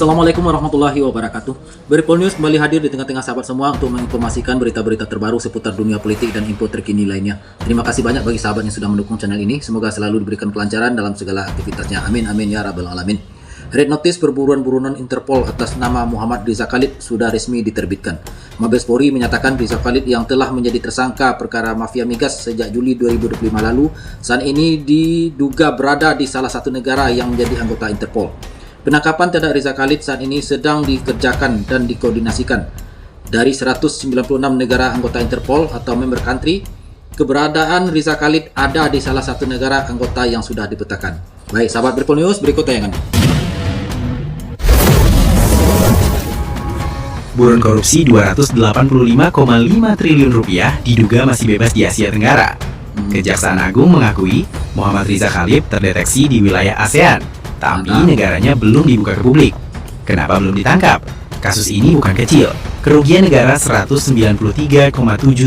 Assalamualaikum warahmatullahi wabarakatuh. Beripol News kembali hadir di tengah-tengah sahabat semua untuk menginformasikan berita-berita terbaru seputar dunia politik dan info terkini lainnya. Terima kasih banyak bagi sahabat yang sudah mendukung channel ini. Semoga selalu diberikan kelancaran dalam segala aktivitasnya. Amin amin ya rabbal alamin. Red Notice perburuan buronan Interpol atas nama Muhammad Riza Khalid sudah resmi diterbitkan. Mabes Polri menyatakan Riza Khalid yang telah menjadi tersangka perkara mafia migas sejak Juli 2025 lalu saat ini diduga berada di salah satu negara yang menjadi anggota Interpol. Penangkapan terhadap Riza Khalid saat ini sedang dikerjakan dan dikoordinasikan. Dari 196 negara anggota Interpol atau member country, keberadaan Riza Khalid ada di salah satu negara anggota yang sudah dipetakan. Baik, sahabat Beripol News, berikut tayangan. Buron korupsi 285,5 triliun rupiah diduga masih bebas di Asia Tenggara. Kejaksaan Agung mengakui Muhammad Riza Khalid terdeteksi di wilayah ASEAN, tapi negaranya belum dibuka ke publik. Kenapa belum ditangkap? Kasus ini bukan kecil. Kerugian negara 193,7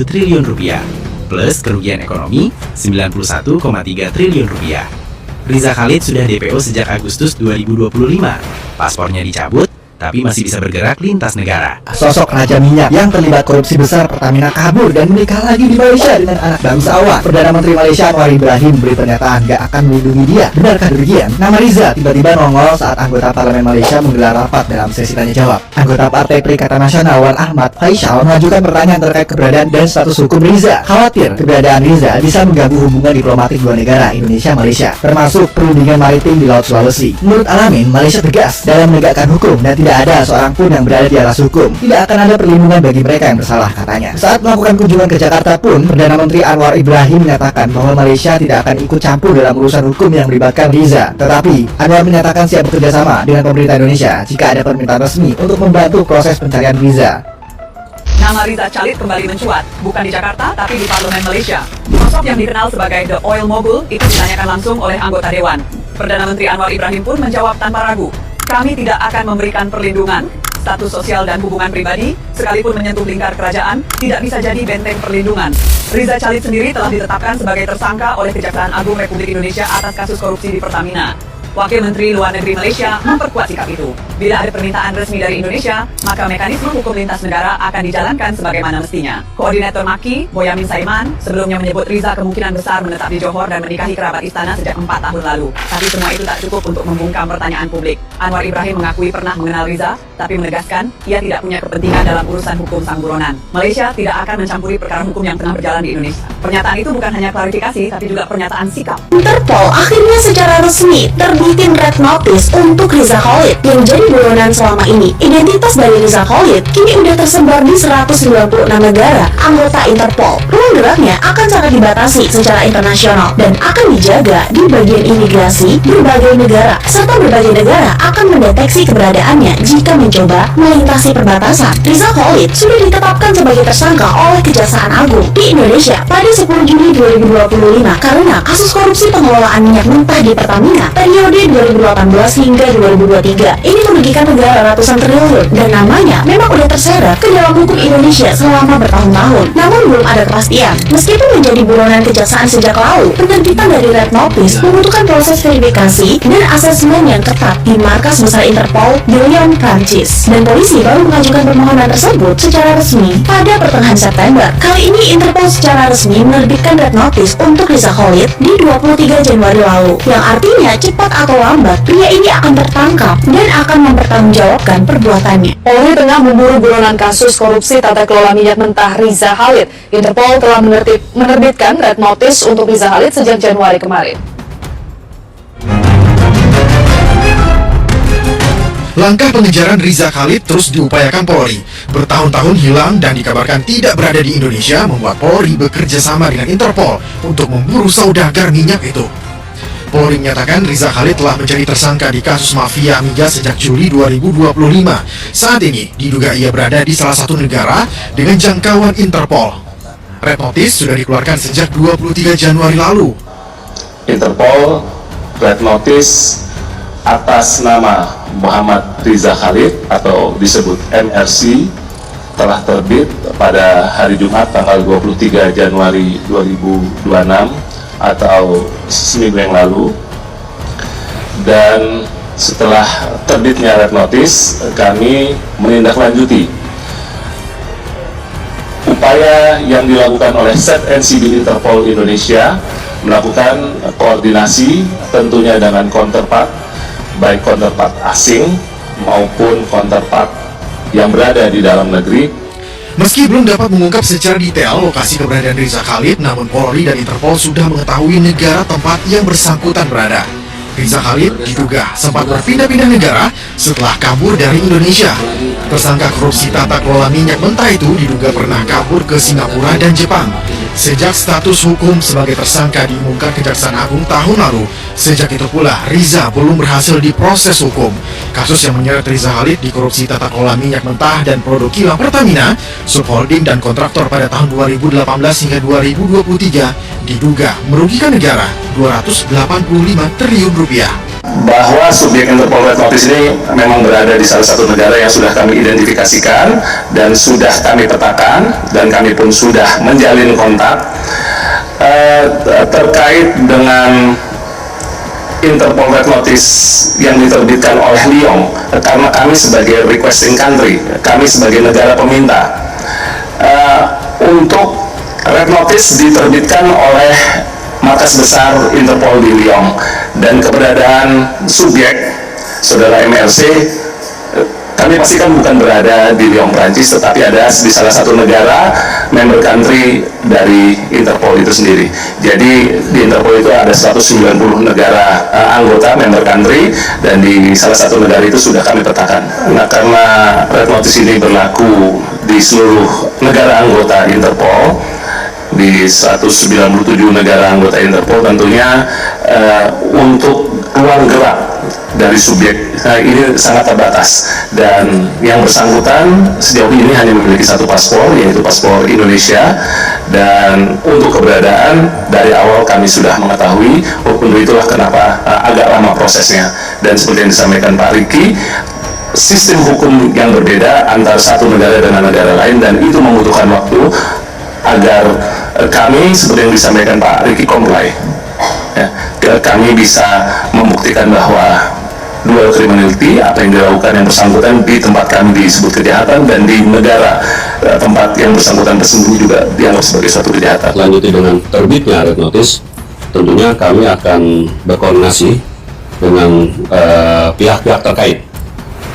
triliun rupiah, plus kerugian ekonomi 91,3 triliun rupiah. Riza Khalid sudah DPO sejak Agustus 2025. Paspornya dicabut, tapi masih bisa bergerak lintas negara. Sosok Raja Minyak yang terlibat korupsi besar Pertamina kabur dan menikah lagi di Malaysia dengan anak bangsawan. Perdana Menteri Malaysia Anwar Ibrahim beri pernyataan gak akan melindungi dia. Benarkah demikian? Nama Riza tiba-tiba nongol saat anggota Parlemen Malaysia menggelar rapat dalam sesi tanya jawab. Anggota Partai Perikatan Nasional Wan Ahmad Faisal mengajukan pertanyaan terkait keberadaan dan status hukum Riza. Khawatir keberadaan Riza bisa mengganggu hubungan diplomatik dua negara Indonesia-Malaysia, termasuk perundingan maritim di Laut Sulawesi. Menurut Alamin, Malaysia tegas dalam menegakkan hukum dan tidak ada seorang pun yang berada di atas hukum. Tidak akan ada perlindungan bagi mereka yang bersalah, katanya. Saat melakukan kunjungan ke Jakarta pun, Perdana Menteri Anwar Ibrahim menyatakan bahwa Malaysia tidak akan ikut campur dalam urusan hukum yang melibatkan Riza. Tetapi, Anwar menyatakan siap bekerja sama dengan pemerintah Indonesia jika ada permintaan resmi untuk membantu proses pencarian Riza. Nama Riza Khalid kembali mencuat, bukan di Jakarta tapi di Parlemen Malaysia. Sosok yang dikenal sebagai The Oil Mogul itu ditanyakan langsung oleh anggota Dewan. Perdana Menteri Anwar Ibrahim pun menjawab tanpa ragu. Kami tidak akan memberikan perlindungan, status sosial dan hubungan pribadi, sekalipun menyentuh lingkar kerajaan, tidak bisa jadi benteng perlindungan. Riza Khalid sendiri telah ditetapkan sebagai tersangka oleh Kejaksaan Agung Republik Indonesia atas kasus korupsi di Pertamina. Wakil Menteri Luar Negeri Malaysia memperkuat sikap itu. Bila ada permintaan resmi dari Indonesia, maka mekanisme hukum lintas negara akan dijalankan sebagaimana mestinya. Koordinator MAKI, Boyamin Saiman, sebelumnya menyebut Riza kemungkinan besar menetap di Johor dan menikahi kerabat istana sejak 4 tahun lalu. Tapi semua itu tak cukup untuk membungkam pertanyaan publik. Anwar Ibrahim mengakui pernah mengenal Riza, tapi menegaskan ia tidak punya kepentingan dalam urusan hukum sang buronan. Malaysia tidak akan mencampuri perkara hukum yang tengah berjalan di Indonesia. Pernyataan itu bukan hanya klarifikasi, tapi juga pernyataan sikap. Interpol akhirnya secara resmi terbitin Red Notice untuk Riza Khalid yang jadi buronan selama ini. Identitas dari Riza Khalid kini udah tersebar di 196 negara anggota Interpol. Ruang geraknya akan sangat dibatasi secara internasional dan akan dijaga di bagian imigrasi berbagai negara, serta berbagai negara akan mendeteksi keberadaannya jika mencoba melintasi perbatasan. Riza Khalid sudah ditetapkan sebagai tersangka oleh Kejaksaan Agung di Indonesia pada 10 Juli 2025 karena kasus korupsi pengelolaan minyak mentah di Pertamina periode 2018 hingga 2023. Ini merugikan negara ratusan triliun dan namanya memang udah terseret ke dalam hukum Indonesia selama bertahun-tahun. Namun belum ada kepastian. Meskipun menjadi buronan kejaksaan sejak lalu, penerbitan dari Red Notice membutuhkan proses verifikasi dan asesmen yang ketat di markas besar Interpol di Lyon, Prancis. Dan polisi baru mengajukan permohonan tersebut secara resmi pada pertengahan September. Kali ini Interpol secara resmi menerbitkan Red Notice untuk Riza Khalid di 23 Januari lalu, yang artinya cepat atau lambat pria ini akan tertangkap dan akan mempertanggungjawabkan perbuatannya. Polri tengah memburu buronan kasus korupsi tata kelola minyak mentah Riza Khalid. Interpol telah menerbitkan Red Notice untuk Riza Khalid sejak Januari kemarin. Langkah pengejaran Riza Khalid terus diupayakan Polri. Bertahun-tahun hilang dan dikabarkan tidak berada di Indonesia membuat Polri bekerja sama dengan Interpol untuk memburu saudagar minyak itu. Polri menyatakan Riza Khalid telah menjadi tersangka di kasus mafia migas sejak Juli 2025. Saat ini diduga ia berada di salah satu negara dengan jangkauan Interpol. Red Notice sudah dikeluarkan sejak 23 Januari lalu. Interpol Red Notice atas nama Muhammad Riza Khalid atau disebut MRC telah terbit pada hari Jumat tanggal 23 Januari 2026 atau seminggu yang lalu, dan setelah terbitnya red notice, kami menindaklanjuti upaya yang dilakukan oleh ZNCB Interpol Indonesia melakukan koordinasi tentunya dengan counterpart, baik counterpart asing maupun counterpart yang berada di dalam negeri. Meski belum dapat mengungkap secara detail lokasi keberadaan Riza Khalid, namun Polri dan Interpol sudah mengetahui negara tempat yang bersangkutan berada. Riza Khalid diduga sempat berpindah-pindah negara setelah kabur dari Indonesia. Tersangka korupsi tata kelola minyak mentah itu diduga pernah kabur ke Singapura dan Jepang. Sejak status hukum sebagai tersangka diumumkan Kejaksaan Agung tahun lalu, sejak itu pula Riza belum berhasil diproses hukum. Kasus yang menyeret Riza Khalid di korupsi tata kelola minyak mentah dan produk kilang Pertamina, subholding dan kontraktor pada tahun 2018 hingga 2023 diduga merugikan negara 285 triliun rupiah. Bahwa subjek Interpol Red Notice ini memang berada di salah satu negara yang sudah kami identifikasikan dan sudah kami petakan, dan kami pun sudah menjalin kontak terkait dengan Interpol Red Notice yang diterbitkan oleh Lyon, karena kami sebagai requesting country, kami sebagai negara peminta, untuk Red Notice diterbitkan oleh markas besar Interpol di Lyon, dan keberadaan subjek saudara MRC kami pastikan bukan berada di Lyon, Prancis, tetapi ada di salah satu negara member country dari Interpol itu sendiri. Jadi di Interpol itu ada 190 negara anggota member country, dan di salah satu negara itu sudah kami petakan. Nah, karena Red Notice ini berlaku di seluruh negara anggota Interpol, di 197 negara anggota Interpol, tentunya untuk ruang gerak dari subjek ini sangat terbatas, dan yang bersangkutan sejauh ini hanya memiliki satu paspor, yaitu paspor Indonesia, dan untuk keberadaan dari awal kami sudah mengetahui. Untuk itulah kenapa agak lama prosesnya, dan seperti yang disampaikan Pak Riki, sistem hukum yang berbeda antara satu negara dengan negara lain, dan itu membutuhkan waktu agar kami, seperti yang disampaikan Pak Riki, comply, ya, kami bisa membuktikan bahwa dual criminality, apa yang dilakukan yang bersangkutan di tempat kami disebut kejahatan, dan di negara tempat yang bersangkutan tersembunyi juga dianggap sebagai suatu kejahatan. Lanjuti dengan terbitnya Red Notice, tentunya kami akan berkoordinasi dengan pihak-pihak terkait.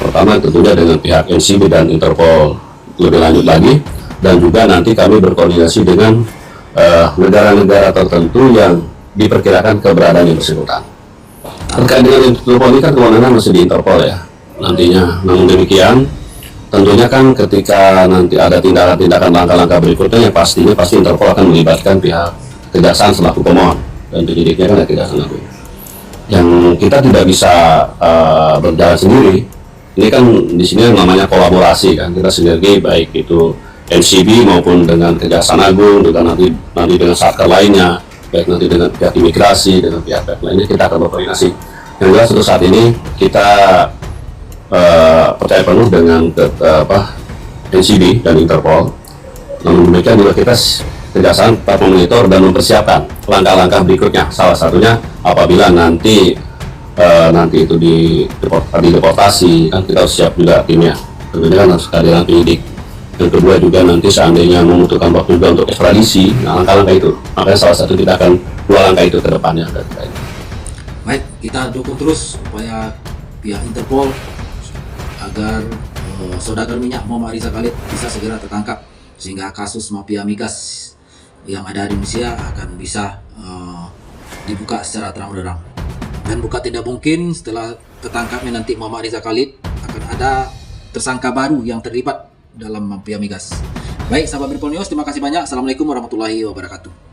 Pertama tentunya dengan pihak NCB dan Interpol lebih lanjut lagi, dan juga nanti kami berkoordinasi dengan negara-negara tertentu yang diperkirakan keberadaan yang bersangkutan. Terkait dengan Interpol ini kan kewenangan masih di Interpol ya nantinya. Namun demikian, tentunya kan ketika nanti ada tindakan-tindakan langkah-langkah berikutnya, yang pastinya pasti Interpol akan melibatkan pihak kejaksaan selaku pemohon, dan penyidiknya kan Kejaksaan Agung. Yang kita tidak bisa berjalan sendiri. Ini kan di sini namanya kolaborasi kan, kita sinergi baik itu NCB maupun dengan Kejaksaan Agung, juga nanti dengan satker lainnya, baik nanti dengan pihak imigrasi, dengan pihak-pihak lainnya kita akan berkoordinasi. Yang jelas untuk saat ini kita percaya penuh dengan NCB dan Interpol. Namun demikian juga kita Kejaksaan tetap memonitor dan mempersiapkan langkah-langkah berikutnya. Salah satunya apabila nanti itu dideportasi, kan kita harus siap juga timnya. Tentunya kan harus kehadiran penyidik. Yang kedua juga nanti seandainya membutuhkan waktu juga untuk ekstradisi, nah langkah-langkah itu. Makanya salah satu kita akan dua langkah itu ke depannya. Baik, kita dukung terus upaya pihak Interpol agar saudagar minyak Muhammad Riza Khalid bisa segera tertangkap, sehingga kasus mafia migas yang ada di Indonesia akan bisa dibuka secara terang-benderang. Dan bukan tidak mungkin setelah tertangkapnya nanti Muhammad Riza Khalid akan ada tersangka baru yang terlibat dalam mafia migas. Baik, sahabat Bripol News, terima kasih banyak. Assalamualaikum warahmatullahi wabarakatuh.